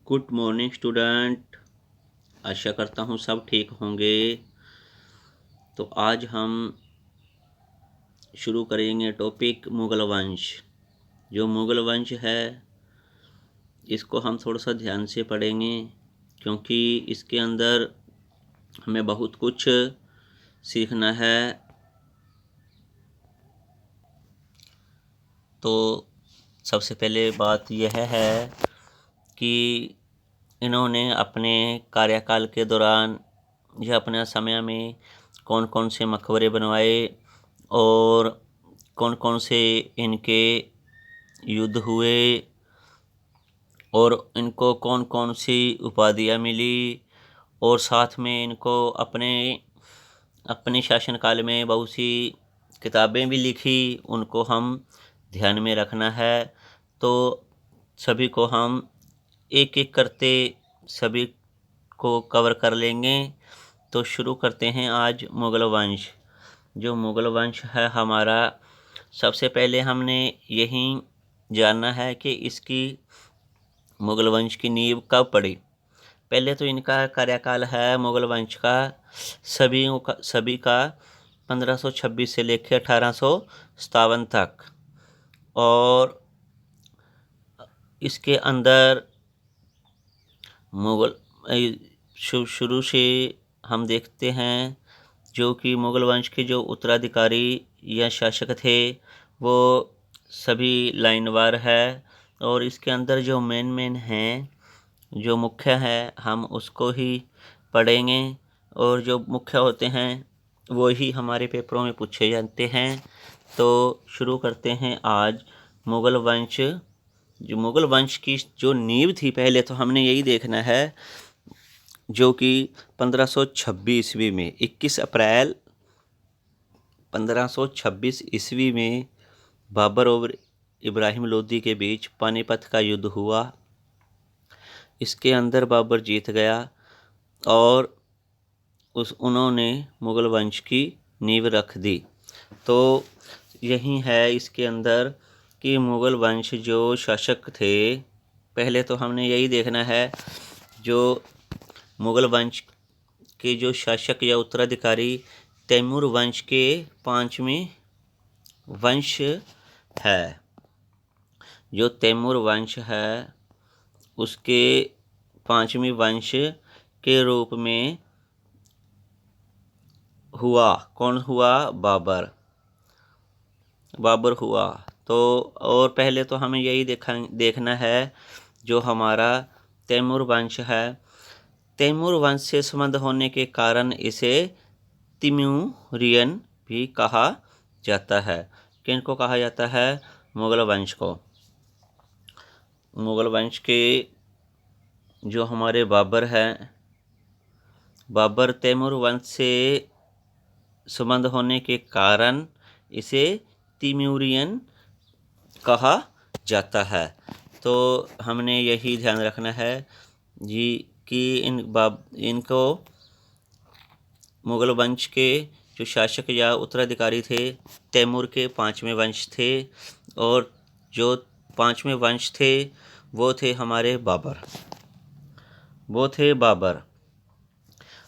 Good morning student. आशा करता हूँ सब ठीक होंगे। तो आज हम शुरू करेंगे टॉपिक मुग़ल वंश। जो मुग़ल वंश है इसको हम थोड़ा सा ध्यान से पढ़ेंगे, क्योंकि इसके अंदर हमें बहुत कुछ सीखना है। तो सबसे पहले बात यह है कि इन्होंने अपने कार्यकाल के दौरान या अपने समय में कौन कौन से मकबरे बनवाए और कौन कौन से इनके युद्ध हुए और इनको कौन कौन सी उपाधियाँ मिली, और साथ में इनको अपने शासनकाल में बहुत सी किताबें भी लिखी, उनको हम ध्यान में रखना है। तो सभी को हम एक एक करते सभी को कवर कर लेंगे। तो शुरू करते हैं आज मुग़ल वंश। जो मुग़ल वंश है हमारा, सबसे पहले हमने यही जानना है कि इसकी मुग़ल वंश की नींव कब पड़ी। पहले तो इनका कार्यकाल है मुग़ल वंश का सभी का 1526 से लेकर 1857 तक, और इसके अंदर मुग़ल शुरू से हम देखते हैं जो कि मुग़ल वंश के जो उत्तराधिकारी या शासक थे वो सभी लाइनवार है, और इसके अंदर जो मेन हैं, जो मुख्य है, हम उसको ही पढ़ेंगे। और जो मुख्य होते हैं वो ही हमारे पेपरों में पूछे जाते हैं। तो शुरू करते हैं आज मुग़ल वंश। जो मुग़ल वंश की जो नींव थी, पहले तो हमने यही देखना है, जो कि 1526 ईस्वी में 21 अप्रैल 1526 ईस्वी में बाबर और इब्राहिम लोदी के बीच पानीपत का युद्ध हुआ। इसके अंदर बाबर जीत गया और उन्होंने मुग़ल वंश की नींव रख दी। तो यही है इसके अंदर कि मुग़ल वंश जो शासक थे, पहले तो हमने यही देखना है, जो मुग़ल वंश के जो शासक या उत्तराधिकारी तैमूर वंश के 5वें वंश है। जो तैमूर वंश है उसके 5वें वंश के रूप में हुआ। कौन हुआ? बाबर हुआ। तो और पहले तो हमें यही देखना है, जो हमारा तैमूर वंश है, तैमूर वंश से संबंध होने के कारण इसे तिमूरियन भी कहा जाता है। किनको कहा जाता है? मुग़ल वंश को। मुग़ल वंश के जो हमारे बाबर हैं, बाबर तैमूर वंश से संबंध होने के कारण इसे तिमूरियन कहा जाता है। तो हमने यही ध्यान रखना है जी कि इनको मुग़ल वंश के जो शासक या उत्तराधिकारी थे तैमूर के 5वें वंश थे, और जो 5वें वंश थे वो थे हमारे बाबर।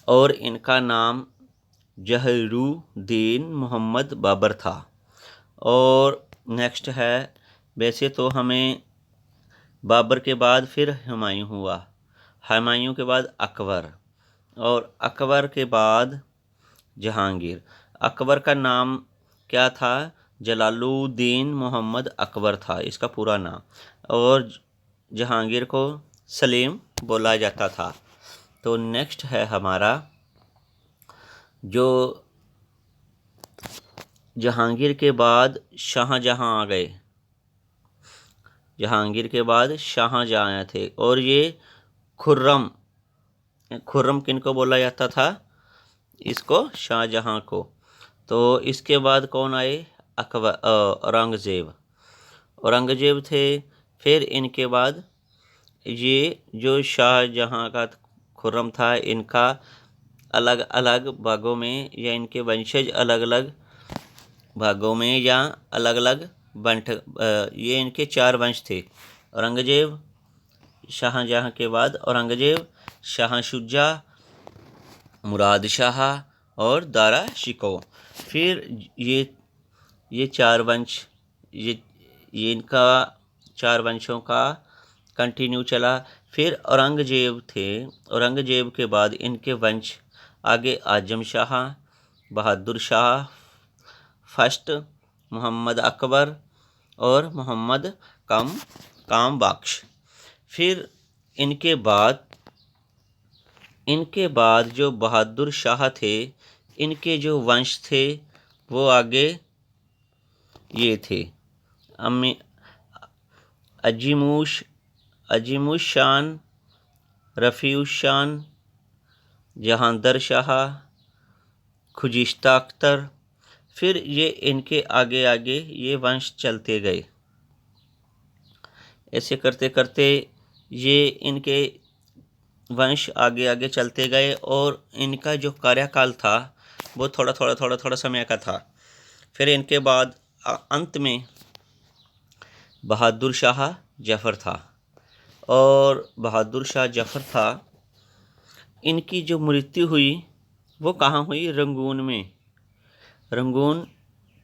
और इनका नाम जहीरुद्दीन मोहम्मद बाबर था। और नेक्स्ट है, वैसे तो हमें बाबर के बाद फिर हुमायूं हुआ, हुमायूं के बाद अकबर, और अकबर के बाद जहांगीर। अकबर का नाम क्या था? जलालुद्दीन मोहम्मद अकबर था इसका पूरा नाम, और जहांगीर को सलीम बोला जाता था। तो नेक्स्ट है हमारा, जो जहांगीर के बाद शाहजहां आ गए। जहांगीर के बाद शाहजहां आए थे, और ये खुर्रम किनको बोला जाता था? इसको शाहजहां को। तो इसके बाद कौन आए? औरंगजेब थे। फिर इनके बाद ये जो शाहजहां का खुर्रम था, इनका अलग अलग भागों में, या इनके वंशज अलग अलग भागों में या अलग अलग ये इनके 4 वंश थे: औरंगजेब, शाहजहाँ के बाद औरंगजेब, शाह शुजा, मुराद शाह और दारा शिकोह। फिर ये चार वंश, ये इनका चार वंशों का कंटिन्यू चला। फिर औरंगजेब थे, औरंगजेब के बाद इनके वंश आगे आजम शाह, बहादुर शाह फर्स्ट, मोहम्मद अकबर और मोहम्मद काम बख्श। फिर इनके बाद जो बहादुर शाह थे, इनके जो वंश थे वो आगे ये थे अजीमुश शान, रफ़ीउश शान, जहांदर शाह, खुजिस्ता अख्तर। फिर ये इनके आगे आगे ये वंश चलते गए। ऐसे करते करते ये इनके वंश आगे आगे चलते गए और इनका जो कार्यकाल था वो थोड़ा समय का था। फिर इनके बाद अंत में बहादुर शाह जफ़र था, और बहादुर शाह जफ़र था, इनकी जो मृत्यु हुई वो कहाँ हुई? रंगून में। रंगून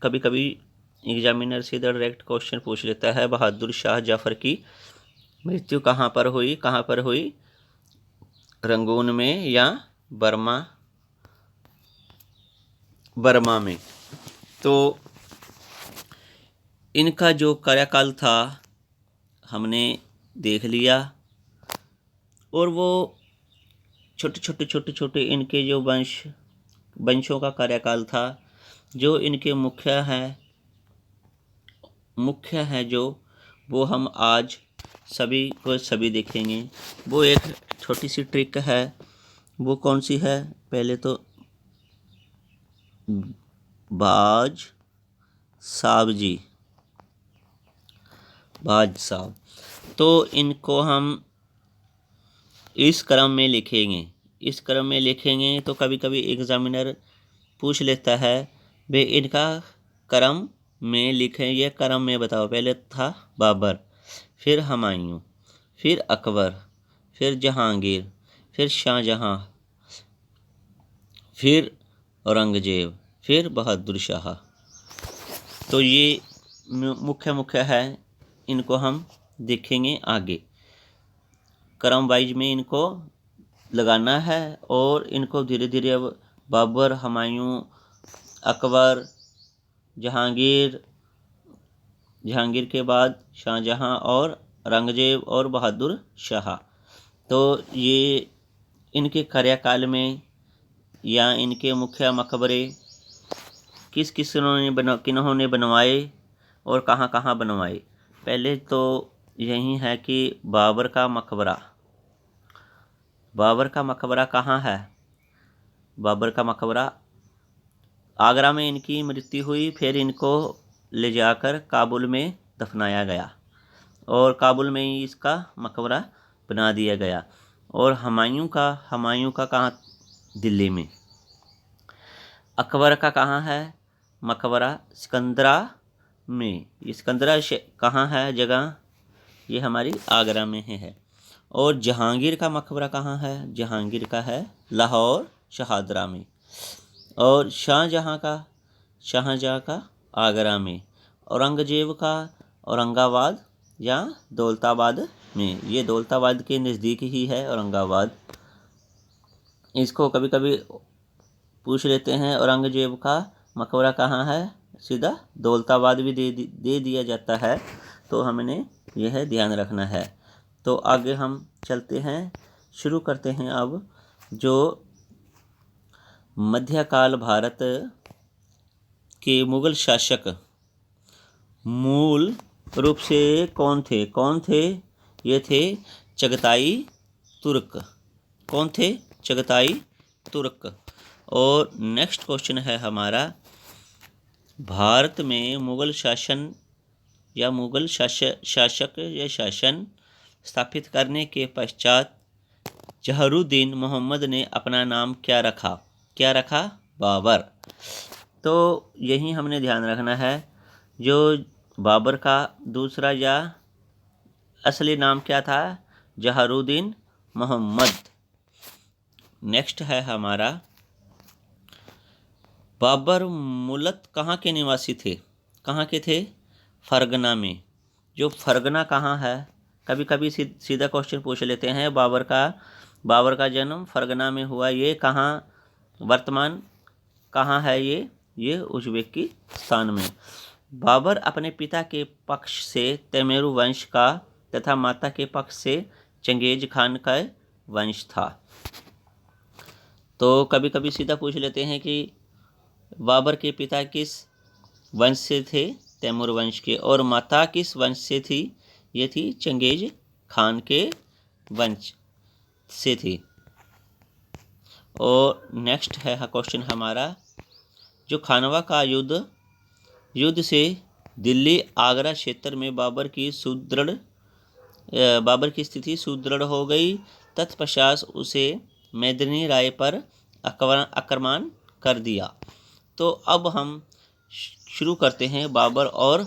कभी कभी एग्जामिनर से डायरेक्ट क्वेश्चन पूछ लेता है, बहादुर शाह जफ़र की मृत्यु कहाँ पर हुई? रंगून में या बर्मा में। तो इनका जो कार्यकाल था हमने देख लिया, और वो छोटे इनके जो वंशों का कार्यकाल था, जो इनके मुख्य है जो वो हम आज सभी देखेंगे। वो एक छोटी सी ट्रिक है, वो कौन सी है? पहले तो बाज साहब, तो इनको हम इस क्रम में लिखेंगे। तो कभी कभी एग्जामिनर पूछ लेता है, वे इनका क्रम में लिखें, ये क्रम में बताओ। पहले था बाबर, फिर हुमायूं, फिर अकबर, फिर जहांगीर, फिर शाहजहां, फिर औरंगजेब, फिर बहादुर शाह। तो ये मुख्य है, इनको हम देखेंगे आगे। क्रम वाइज में इनको लगाना है, और इनको धीरे धीरे अब बाबर, हुमायूं, अकबर, जहांगीर के बाद शाहजहां और औरंगजेब और बहादुर शाह। तो ये इनके कार्यकाल में या इनके मुख्य मकबरे किन्होंने बनवाए और कहाँ बनवाए। पहले तो यही है कि बाबर का मकबरा कहाँ है? बाबर का मकबरा आगरा में इनकी मृत्यु हुई, फिर इनको ले जाकर काबुल में दफनाया गया, और काबुल में ही इसका मकबरा बना दिया गया। और हुमायूं का कहाँ? दिल्ली में। अकबर का कहाँ है मकबरा? सिकंदरा में। ये सिकंदरा कहाँ है जगह? ये हमारी आगरा में है। और जहांगीर का मकबरा कहाँ है? जहांगीर का है लाहौर शहादरा में। और शाहजहां का आगरा में। औरंगजेब का औरंगाबाद या दौलताबाद में। ये दौलताबाद के नज़दीक ही है औरंगाबाद। इसको कभी कभी पूछ लेते हैं, औरंगजेब का मकबरा कहाँ है? सीधा दौलताबाद भी दे दिया जाता है, तो हमने यह ध्यान रखना है। तो आगे हम चलते हैं, शुरू करते हैं अब जो मध्यकाल भारत के मुगल शासक मूल रूप से कौन थे? ये थे चगताई तुर्क। कौन थे? चगताई तुर्क। और नेक्स्ट क्वेश्चन है हमारा, भारत में मुगल शासन या मुगल शासक या शासन स्थापित करने के पश्चात जहरुद्दीन मोहम्मद ने अपना नाम क्या रखा? बाबर। तो यही हमने ध्यान रखना है, जो बाबर का दूसरा या असली नाम क्या था? जहारुद्दीन मोहम्मद। नेक्स्ट है हमारा, बाबर मुलत कहाँ के निवासी थे? कहाँ के थे? फरगना में। जो फरगना कहाँ है? कभी कभी सीधा क्वेश्चन पूछ लेते हैं। बाबर का जन्म फरगना में हुआ। ये कहाँ, वर्तमान कहाँ है ये उज्बेकिस्तान में। बाबर अपने पिता के पक्ष से तैमूर वंश का तथा माता के पक्ष से चंगेज खान का वंश था। तो कभी कभी सीधा पूछ लेते हैं कि बाबर के पिता किस वंश से थे? तैमूर वंश के। और माता किस वंश से थी? ये थी चंगेज खान के वंश से थी। और नेक्स्ट है क्वेश्चन हमारा, जो खानवा का युद्ध से दिल्ली आगरा क्षेत्र में बाबर की स्थिति सुदृढ़ हो गई। तत्पश्चात उसे मैदानी राय पर आक्रमण कर दिया। तो अब हम शुरू करते हैं बाबर और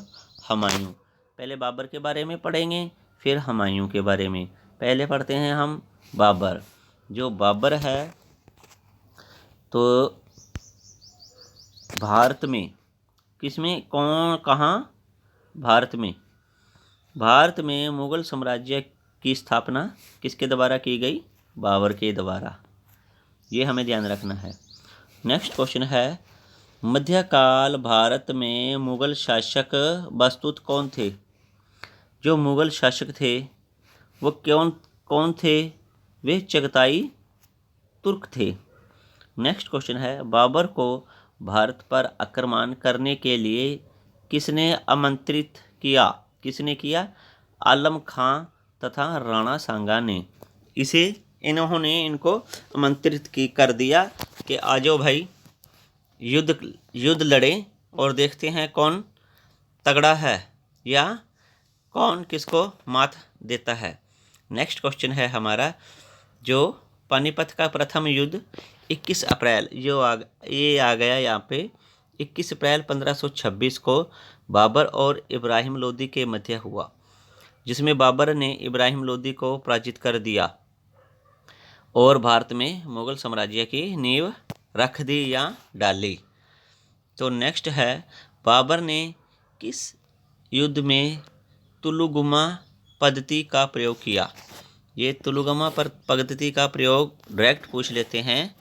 हुमायूं। पहले बाबर के बारे में पढ़ेंगे, फिर हुमायूं के बारे में। पहले पढ़ते हैं हम बाबर। जो बाबर है तो भारत में किसमें, कौन, कहाँ? भारत में मुगल साम्राज्य की स्थापना किसके द्वारा की गई? बाबर के द्वारा। ये हमें ध्यान रखना है। नेक्स्ट क्वेश्चन है, मध्यकाल भारत में मुगल शासक वस्तुत कौन थे? जो मुगल शासक थे वो कौन थे? वे चगताई तुर्क थे। नेक्स्ट क्वेश्चन है, बाबर को भारत पर आक्रमण करने के लिए किसने आमंत्रित किया? किसने किया? आलम खां तथा राणा सांगा ने। इन्होंने इनको आमंत्रित कर दिया कि आ जाओ भाई, युद्ध लड़ें और देखते हैं कौन तगड़ा है या कौन किसको मात देता है। नेक्स्ट क्वेश्चन है हमारा, जो पानीपत का प्रथम युद्ध 21 अप्रैल ये आ गया यहाँ पे 21 अप्रैल 1526 को बाबर और इब्राहिम लोदी के मध्य हुआ, जिसमें बाबर ने इब्राहिम लोदी को पराजित कर दिया और भारत में मुगल साम्राज्य की नींव रख दी या डाली। तो नेक्स्ट है, बाबर ने किस युद्ध में तुलुगुमा पद्धति का प्रयोग किया? ये तुलुगमा पद्धति का प्रयोग डायरेक्ट पूछ लेते हैं।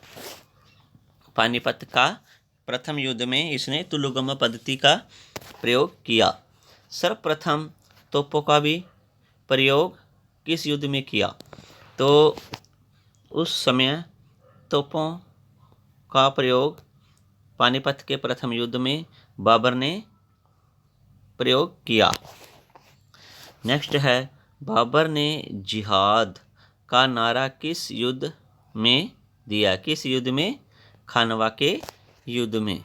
पानीपत का प्रथम युद्ध में इसने तुलुगमा पद्धति का प्रयोग किया। सर्वप्रथम तोपों का भी प्रयोग किस युद्ध में किया? तो उस समय तोपों का प्रयोग पानीपत के प्रथम युद्ध में बाबर ने प्रयोग किया। नेक्स्ट है, बाबर ने जिहाद का नारा किस युद्ध में दिया? किस युद्ध में? खानवा के युद्ध में।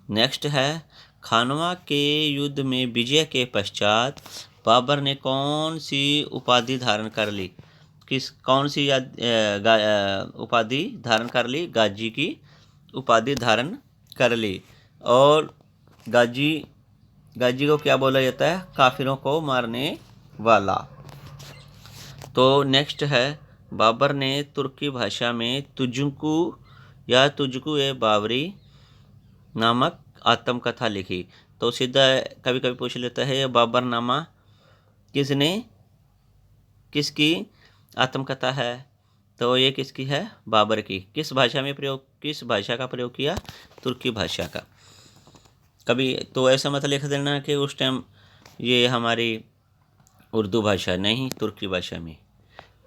नेक्स्ट है, खानवा के युद्ध में विजय के पश्चात बाबर ने कौन सी उपाधि धारण कर ली? कौन सी उपाधि धारण कर ली? गाजी की उपाधि धारण कर ली। और गाजी को क्या बोला जाता है? काफिरों को मारने वाला। तो नेक्स्ट है, बाबर ने तुर्की भाषा में तुझको ए बाबरी नामक आत्मकथा लिखी। तो सीधा कभी कभी पूछ लेता है, बाबरनामा किसकी आत्मकथा है? तो ये किसकी है? बाबर की। किस भाषा का प्रयोग किया? तुर्की भाषा का। कभी तो ऐसा मत लिख देना कि उस टाइम ये हमारी उर्दू भाषा, नहीं, तुर्की भाषा में।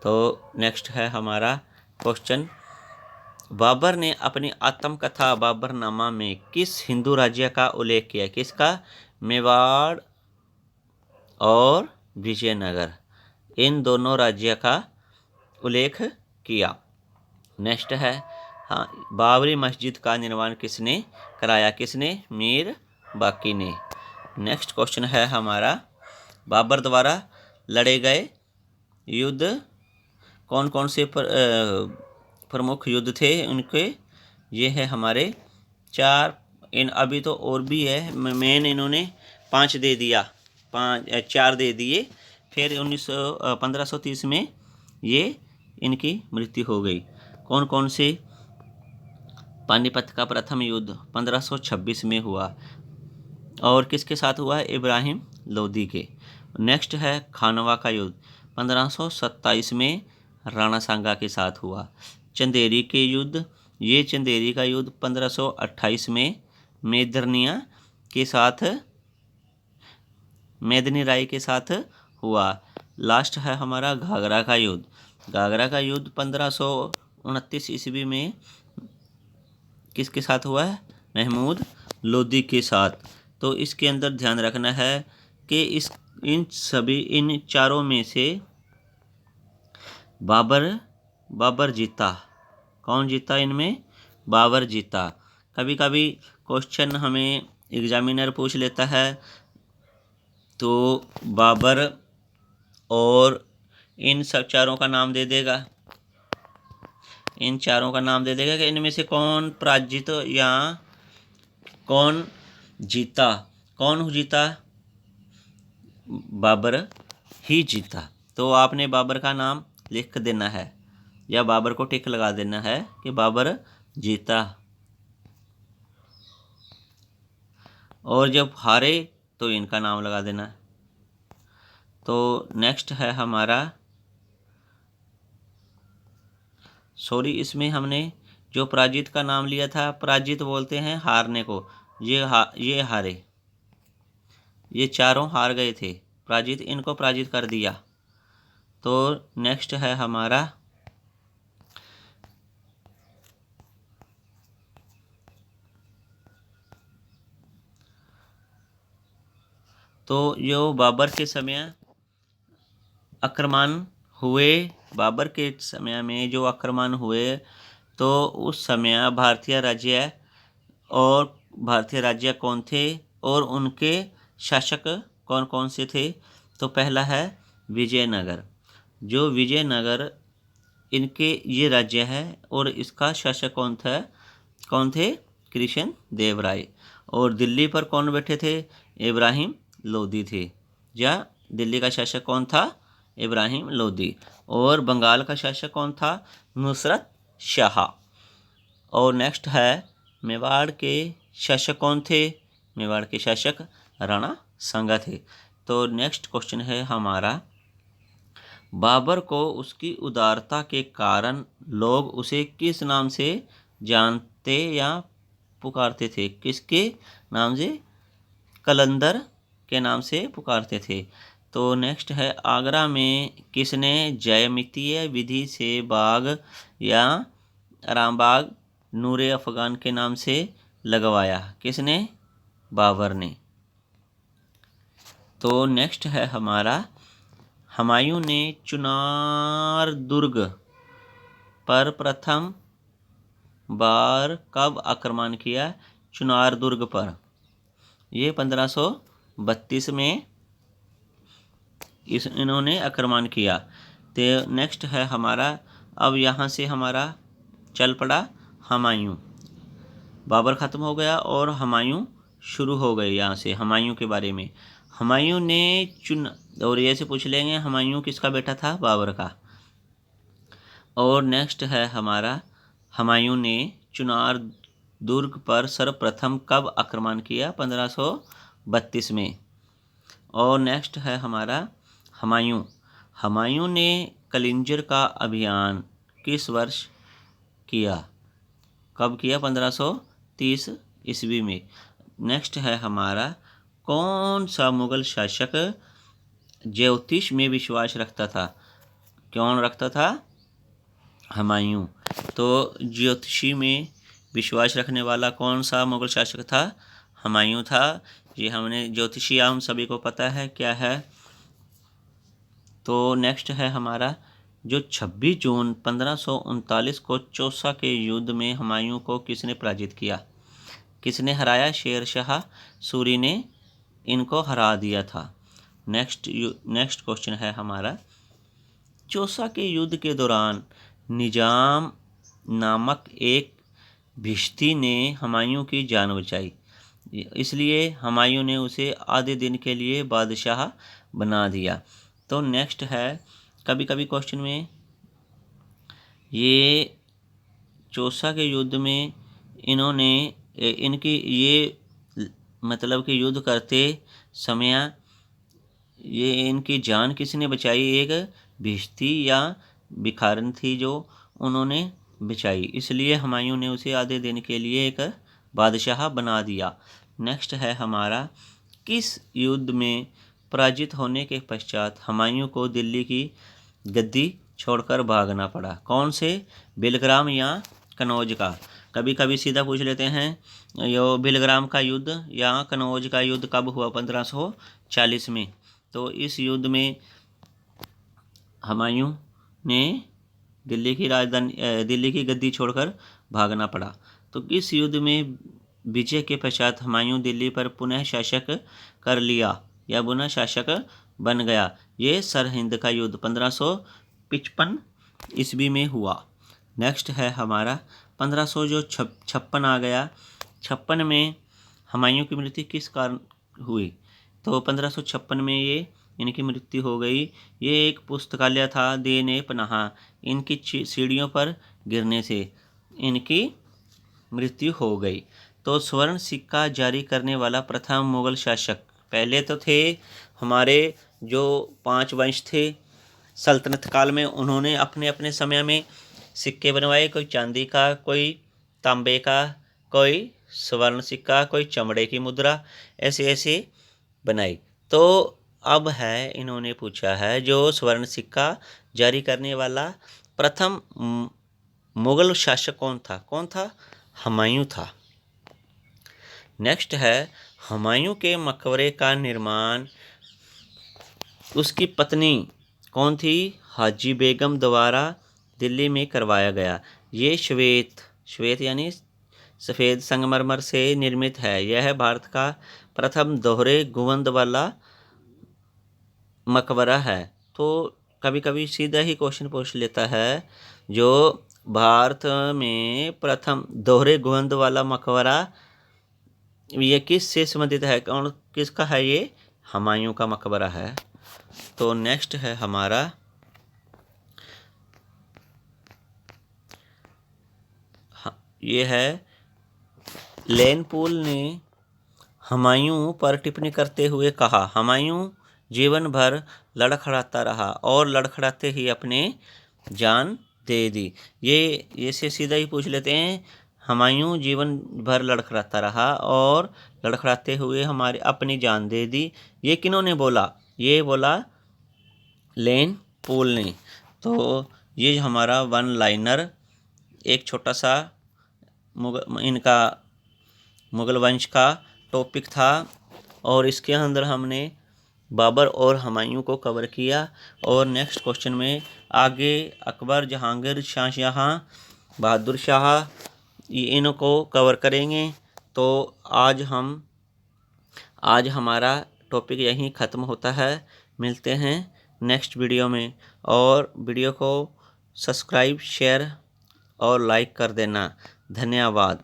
तो नेक्स्ट है हमारा क्वेश्चन, बाबर ने अपनी आत्मकथा बाबरनामा में किस हिंदू राज्य का उल्लेख किया? किसका? मेवाड़ और विजयनगर, इन दोनों राज्य का उल्लेख किया। नेक्स्ट है, हाँ, बाबरी मस्जिद का निर्माण किसने कराया? किसने? मीर बाकी ने। नेक्स्ट क्वेश्चन है हमारा, बाबर द्वारा लड़े गए युद्ध कौन कौन से प्रमुख युद्ध थे उनके? ये है हमारे 4। अभी तो और भी है, मेन इन्होंने 4 दे दिए। फिर 1530 में ये इनकी मृत्यु हो गई। कौन कौन से? पानीपत का प्रथम युद्ध 1526 में हुआ और किसके साथ हुआ है? इब्राहिम लोदी के। नेक्स्ट है खानवा का युद्ध 1527 में राणा सांगा के साथ हुआ। चंदेरी के युद्ध, ये चंदेरी का युद्ध 1528 में मेदरनिया के साथ, मेदनी राय के साथ हुआ। लास्ट है हमारा घाघरा का युद्ध। घाघरा का युद्ध 1529 ईस्वी में किसके साथ हुआ है? महमूद लोदी के साथ। तो इसके अंदर ध्यान रखना है कि इन चारों में से बाबर जीता। कौन जीता इनमें? बाबर जीता। कभी कभी क्वेश्चन हमें एग्जामिनर पूछ लेता है तो बाबर और इन सब चारों का नाम दे देगा, इन चारों का नाम दे देगा कि इनमें से कौन पराजित या कौन जीता। कौन जीता? बाबर ही जीता। तो आपने बाबर का नाम लिख देना है या बाबर को टिक लगा देना है कि बाबर जीता। और जब हारे तो इनका नाम लगा देना। तो नेक्स्ट है हमारा, इसमें हमने जो पराजित का नाम लिया था, पराजित बोलते हैं हारने को। ये हारे, ये चारों हार गए थे, पराजित, इनको पराजित कर दिया। तो नेक्स्ट है हमारा तो जो बाबर के समय आक्रमण हुए, बाबर के समय में जो आक्रमण हुए तो उस समय भारतीय राज्य कौन थे और उनके शासक कौन कौन से थे? तो पहला है विजयनगर। जो विजयनगर इनके ये राज्य है और इसका शासक कौन थे? कृष्ण देव राय। और दिल्ली पर कौन बैठे थे? इब्राहिम लोदी थे। या दिल्ली का शासक कौन था? इब्राहिम लोदी। और बंगाल का शासक कौन था? नुसरत शाह। और नेक्स्ट है मेवाड़ के शासक कौन थे? मेवाड़ के शासक राणा सांगा थे। तो नेक्स्ट क्वेश्चन है हमारा, बाबर को उसकी उदारता के कारण लोग उसे किस नाम से जानते या पुकारते थे? किसके नाम से? कलंदर के नाम से पुकारते थे। तो नेक्स्ट है, आगरा में किसने ज्यामितीय विधि से बाग या रामबाग नूरे अफगान के नाम से लगवाया? किसने? बाबर ने। तो नेक्स्ट है हमारा, हुमायूं ने चुनार दुर्ग पर प्रथम बार कब आक्रमण किया? चुनार दुर्ग पर ये 1532 में इन्होंने आक्रमण किया। तो नेक्स्ट है हमारा, अब यहाँ से हमारा चल पड़ा हुमायूं। बाबर ख़त्म हो गया और हुमायूं शुरू हो गए। यहाँ से हुमायूं के बारे में, हुमायूं ने और ये से पूछ लेंगे हुमायूं किसका बेटा था? बाबर का। और नेक्स्ट है हमारा, हुमायूं ने चुनार दुर्ग पर सर्वप्रथम कब आक्रमण किया? 1532 में। और नेक्स्ट है हमारा हुमायूं ने कलिंजर का अभियान किस वर्ष किया? कब किया? 1530 ईस्वी में। नेक्स्ट है हमारा, कौन सा मुगल शासक ज्योतिष में विश्वास रखता था? कौन रखता था? हुमायूं। तो ज्योतिषी में विश्वास रखने वाला कौन सा मुगल शासक था? हुमायूं था। ये हमने ज्योतिषी हम सभी को पता है क्या है। तो नेक्स्ट है हमारा, जो 26 जून 1539 को चौसा के युद्ध में हुमायूं को किसने पराजित किया? किसने हराया? शेर शाह सूरी ने इनको हरा दिया था। नेक्स्ट क्वेश्चन है हमारा, चौसा के युद्ध के दौरान निजाम नामक एक भिश्ती ने हुमायूं की जान बचाई, इसलिए हुमायूं ने उसे आधे दिन के लिए बादशाह बना दिया। तो नेक्स्ट है, कभी कभी क्वेश्चन में ये चौसा के युद्ध में इन्होंने इनकी ये मतलब कि युद्ध करते समय ये इनकी जान किसने बचाई, एक भिश्ती या भिखारन थी जो उन्होंने बचाई, इसलिए हुमायूं ने उसे आधे दिन के लिए एक बादशाह बना दिया। नेक्स्ट है हमारा, किस युद्ध में पराजित होने के पश्चात हुमायूं को दिल्ली की गद्दी छोड़कर भागना पड़ा? कौन से, बिलग्राम या कनौज का? कभी कभी सीधा पूछ लेते हैं, यो बिलग्राम का युद्ध या कनौज का युद्ध कब हुआ? 1540 में। तो इस युद्ध में हुमायूं ने दिल्ली की राजधानी दिल्ली की गद्दी छोड़कर भागना पड़ा। तो किस युद्ध में विजय के पश्चात हुमायूं दिल्ली पर पुनः शासक कर लिया या पुनः शासक बन गया? ये सरहिंद का युद्ध 1555 ईस्वी में हुआ। नेक्स्ट है हमारा 1556 आ गया। 56 में हुमायूं की मृत्यु किस कारण हुई? तो 1556 में ये इनकी मृत्यु हो गई। ये एक पुस्तकालय था, देने पनाह, इनकी सीढ़ियों पर गिरने से इनकी मृत्यु हो गई। तो स्वर्ण सिक्का जारी करने वाला प्रथम मुगल शासक, पहले तो थे हमारे जो 5 वंश थे सल्तनत काल में, उन्होंने अपने अपने समय में सिक्के बनवाए, कोई चांदी का, कोई तांबे का, कोई स्वर्ण सिक्का, कोई चमड़े की मुद्रा, ऐसे ऐसे बनाई। तो अब है इन्होंने पूछा है जो स्वर्ण सिक्का जारी करने वाला प्रथम मुगल शासक कौन था? कौन था? हुमायूं था। नेक्स्ट है, हुमायूं के मकबरे का निर्माण उसकी पत्नी कौन थी? हाजी बेगम द्वारा दिल्ली में करवाया गया। ये श्वेत यानी सफ़ेद संगमरमर से निर्मित है। यह भारत का प्रथम दोहरे गुंबद वाला मकबरा है। तो कभी कभी सीधा ही क्वेश्चन पूछ लेता है, जो भारत में प्रथम दोहरे गुंबद वाला मकबरा ये किस से संबंधित है? कौन किसका है? ये हुमायूं का मकबरा है। तो नेक्स्ट है हमारा ये है, लेनपूल ने हुमायूं पर टिप्पणी करते हुए कहा, हुमायूं जीवन भर लड़खड़ाता रहा और लड़खड़ाते ही अपने जान दे दी। ये से सीधा ही पूछ लेते हैं, हुमायूं जीवन भर लड़खड़ाता रहा और लड़खड़ाते हुए हमारे अपनी जान दे दी। ये किन्होंने बोला? ये बोला लेनपूल ने। तो ये हमारा वन लाइनर एक छोटा सा इनका मुगल वंश का टॉपिक था, और इसके अंदर हमने बाबर और हुमायूं को कवर किया। और नेक्स्ट क्वेश्चन में आगे अकबर, जहांगीर, शाहजहां, बहादुर शाह, इनको कवर करेंगे। तो आज हमारा टॉपिक यहीं ख़त्म होता है। मिलते हैं नेक्स्ट वीडियो में, और वीडियो को सब्सक्राइब, शेयर और लाइक कर देना। धन्यवाद।